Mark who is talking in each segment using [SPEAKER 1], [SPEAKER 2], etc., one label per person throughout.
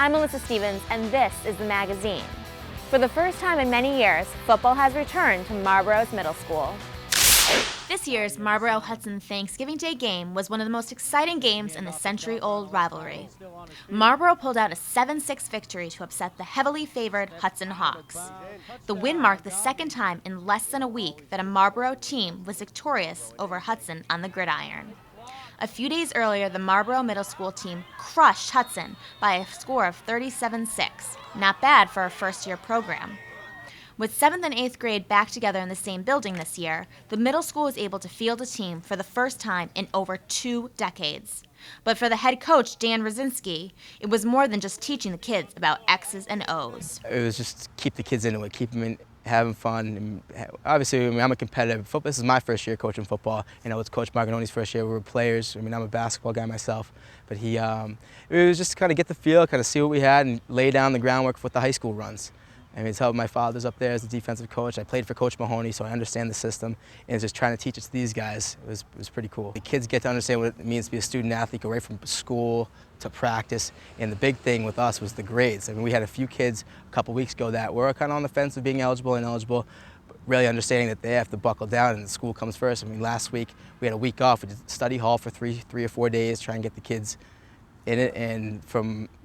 [SPEAKER 1] I'm Melissa Stevens, and this is The Magazine. For the first time in many years, football has returned to Marlborough's middle school.
[SPEAKER 2] This year's Marlborough-Hudson Thanksgiving Day game was one of the most exciting games in the century-old rivalry. Marlborough pulled out a 7-6 victory to upset the heavily favored Hudson Hawks. The win marked the second time in less than a week that a Marlborough team was victorious over Hudson on the gridiron. A few days earlier, the Marlborough Middle School team crushed Hudson by a score of 37-6. Not bad for a first-year program. With 7th and 8th grade back together in the same building this year, the middle school was able to field a team for the first time in over 2 decades. But for the head coach, Dan Rudzinsky, it was more than just teaching the kids about X's and O's.
[SPEAKER 3] It was just keep the kids into it, keep them having fun. And obviously, I'm a competitive football. This is my first year coaching football. It's Coach Marganone's first year. We were players. I'm a basketball guy myself. But it was just to kind of get the feel, kind of see what we had, and lay down the groundwork for what the high school runs. It's helped my father's up there as a defensive coach. I played for Coach Mahoney, so I understand the system. And it's just trying to teach it to these guys. It was pretty cool. The kids get to understand what it means to be a student athlete, go right from school to practice. And the big thing with us was the grades. We had a few kids a couple weeks ago that were kind of on the fence of being eligible and ineligible, but really understanding that they have to buckle down and the school comes first. Last week we had a week off. We did study hall for three or 4 days, try and get the kids in it, and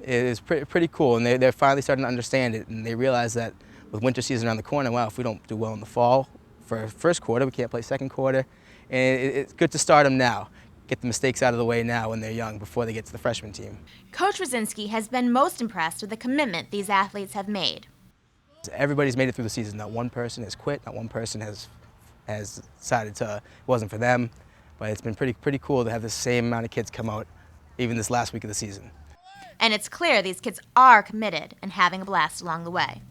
[SPEAKER 3] it is pretty cool, and they're finally starting to understand it, and they realize that with winter season around the corner, wow, if we don't do well in the fall for first quarter, we can't play second quarter, and it's good to start them now, get the mistakes out of the way now when they're young before they get to the freshman team.
[SPEAKER 2] Coach Rudzinsky has been most impressed with the commitment these athletes have made.
[SPEAKER 3] Everybody's made it through the season. Not one person has quit, not one person has decided it wasn't for them, but it's been pretty cool to have the same amount of kids come out even this last week of the season.
[SPEAKER 2] And it's clear these kids are committed and having a blast along the way.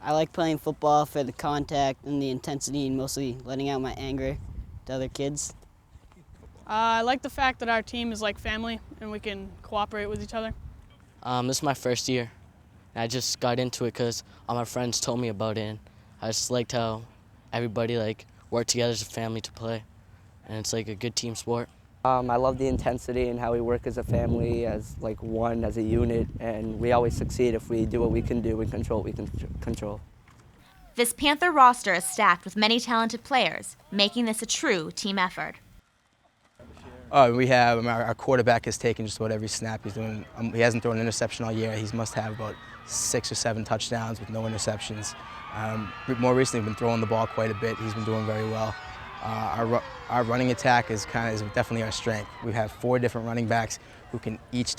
[SPEAKER 4] I like playing football for the contact and the intensity and mostly letting out my anger to other kids.
[SPEAKER 5] I like the fact that our team is like family and we can cooperate with each other.
[SPEAKER 6] This is my first year. I just got into it because all my friends told me about it, and I just liked how everybody worked together as a family to play, and it's like a good team sport.
[SPEAKER 7] I love the intensity and how we work as a family, as one, as a unit, and we always succeed if we do what we can do and control what we can control.
[SPEAKER 2] This Panther roster is stacked with many talented players, making this a true team effort.
[SPEAKER 3] We have our quarterback has taken just about every snap he's doing. He hasn't thrown an interception all year. He must have about 6 or 7 touchdowns with no interceptions. More recently, we've been throwing the ball quite a bit. He's been doing very well. Our running attack is definitely our strength. We have 4 different running backs who can each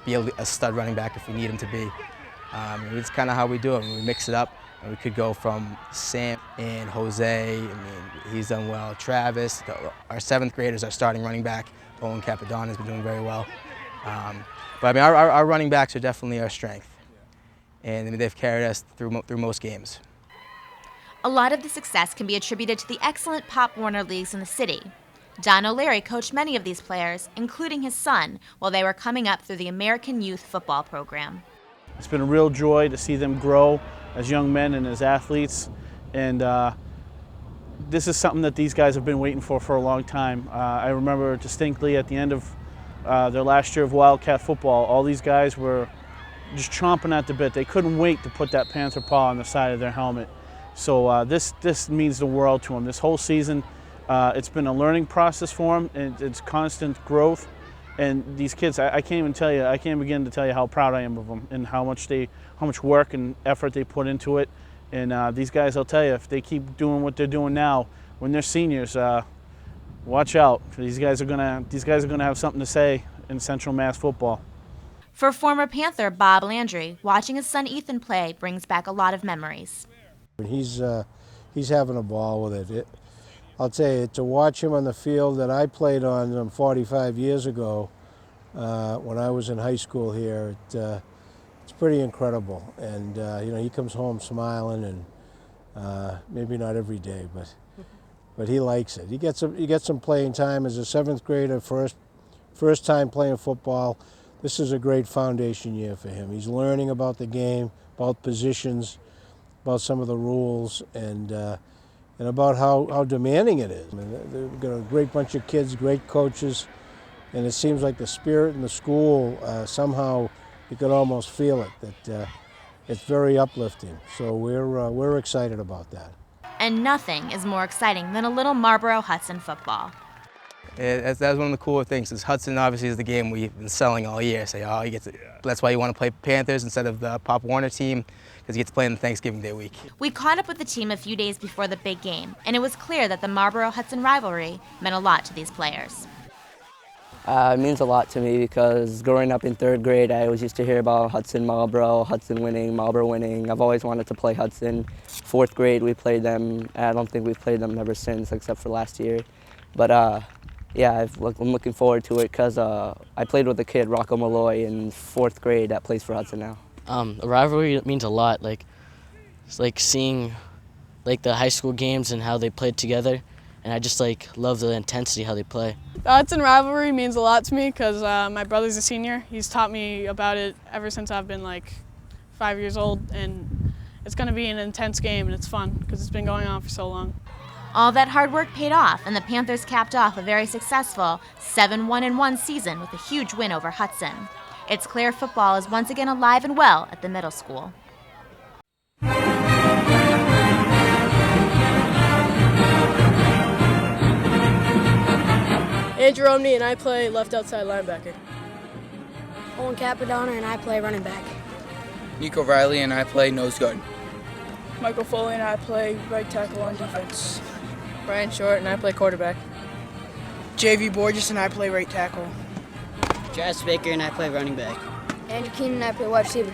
[SPEAKER 3] be a stud running back if we need them to be. It's kind of how we do it. We mix it up, and we could go from Sam and Jose. He's done well. Travis, our 7th graders, our starting running back, Owen Capadon, has been doing very well. But our running backs are definitely our strength, and they've carried us through most games.
[SPEAKER 2] A lot of the success can be attributed to the excellent Pop Warner leagues in the city. Don O'Leary coached many of these players, including his son, while they were coming up through the American Youth Football Program.
[SPEAKER 8] It's been a real joy to see them grow as young men and as athletes, and this is something that these guys have been waiting for a long time. I remember distinctly at the end of their last year of Wildcat football, all these guys were just chomping at the bit. They couldn't wait to put that Panther paw on the side of their helmet. So this means the world to them. This whole season, it's been a learning process for them, and it's constant growth. And these kids, I can't begin to tell you how proud I am of them and how much work and effort they put into it. And these guys, I'll tell you, if they keep doing what they're doing now, when they're seniors, watch out. These guys are gonna have something to say in Central Mass football.
[SPEAKER 2] For former Panther Bob Landry, watching his son Ethan play brings back a lot of memories.
[SPEAKER 9] He's having a ball with it. I'll tell you, to watch him on the field that I played on 45 years ago when I was in high school here, it's pretty incredible. And he comes home smiling, and maybe not every day, but he likes it. He gets some playing time as a 7th grader, first time playing football. This is a great foundation year for him. He's learning about the game, about positions, about some of the rules, and about how demanding it is. They've got a great bunch of kids, great coaches, and it seems like the spirit in the school somehow you could almost feel it, that it's very uplifting. So we're excited about that.
[SPEAKER 2] And nothing is more exciting than a little Marlborough Hudson football.
[SPEAKER 3] That's one of the cooler things. Is Hudson obviously is the game we've been selling all year. Say, oh, you get to, that's why you want to play Panthers instead of the Pop Warner team, because you get to play in the Thanksgiving Day week.
[SPEAKER 2] We caught up with the team a few days before the big game, and it was clear that the Marlborough-Hudson rivalry meant a lot to these players.
[SPEAKER 7] It means a lot to me because growing up in 3rd grade, I always used to hear about Hudson, Marlborough, Hudson winning, Marlborough winning. I've always wanted to play Hudson. 4th grade, we played them. I don't think we've played them ever since, except for last year. But yeah, I'm looking forward to it because I played with a kid, Rocco Malloy, in 4th grade that plays for Hudson now.
[SPEAKER 6] A rivalry means a lot. Like, it's like seeing like the high school games and how they played together, and I just like love the intensity how they play.
[SPEAKER 5] The Hudson rivalry means a lot to me because my brother's a senior. He's taught me about it ever since I've been like 5 years old, and it's going to be an intense game, and it's fun because it's been going on for so long.
[SPEAKER 2] All that hard work paid off, and the Panthers capped off a very successful 7-1-1 season with a huge win over Hudson. It's clear football is once again alive and well at the middle school.
[SPEAKER 10] Andrew Romney and I play left outside linebacker.
[SPEAKER 11] Owen Capadonna and I play running back.
[SPEAKER 12] Nico Riley and I play nose guard.
[SPEAKER 10] Michael Foley and I play right tackle on defense.
[SPEAKER 11] Brian Short and I play quarterback.
[SPEAKER 13] JV Borges and I play right tackle.
[SPEAKER 4] Travis Baker and I play running back.
[SPEAKER 11] Andrew Keenan and I play wide receiver.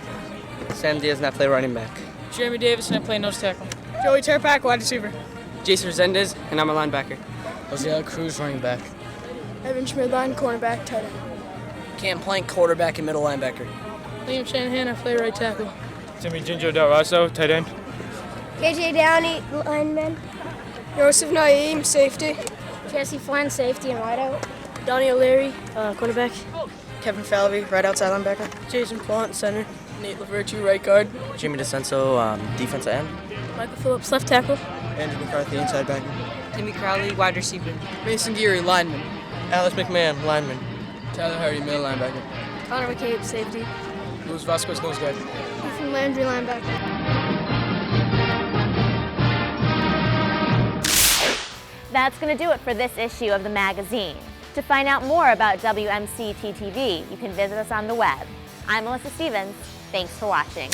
[SPEAKER 7] Sam Diaz and I play running back.
[SPEAKER 10] Jeremy Davis and I play nose tackle.
[SPEAKER 13] Joey Tirpak, wide receiver.
[SPEAKER 14] Jason Resendez and I'm a linebacker.
[SPEAKER 6] Jose Cruz, running back.
[SPEAKER 11] Evan Schmidline, cornerback, tight end.
[SPEAKER 14] Cam Plank, quarterback and middle linebacker.
[SPEAKER 10] Liam Shanahan, I play right tackle.
[SPEAKER 15] Timmy Ginger Del Rosso, tight end.
[SPEAKER 11] KJ Downey, lineman.
[SPEAKER 13] Joseph Naeem, safety.
[SPEAKER 11] Jesse Flynn, safety and wideout.
[SPEAKER 10] Donnie O'Leary, cornerback.
[SPEAKER 13] Kevin Falvey, right outside linebacker.
[SPEAKER 10] Jason Plant, center. Nate Lavertu, right guard.
[SPEAKER 14] Jimmy DeCenso, defensive end.
[SPEAKER 10] Michael Phillips, left tackle.
[SPEAKER 12] Andrew McCarthy, inside backer.
[SPEAKER 14] Timmy Crowley, wide receiver.
[SPEAKER 12] Mason Geary, lineman.
[SPEAKER 14] Alex McMahon, lineman.
[SPEAKER 12] Tyler Hardy, middle linebacker.
[SPEAKER 11] Connor McCabe, safety.
[SPEAKER 12] Luis Vasquez, nose guard.
[SPEAKER 11] Ethan Landry, linebacker.
[SPEAKER 1] That's going to do it for this issue of the magazine. To find out more about WMCT-TV, you can visit us on the web. I'm Melissa Stevens. Thanks for watching.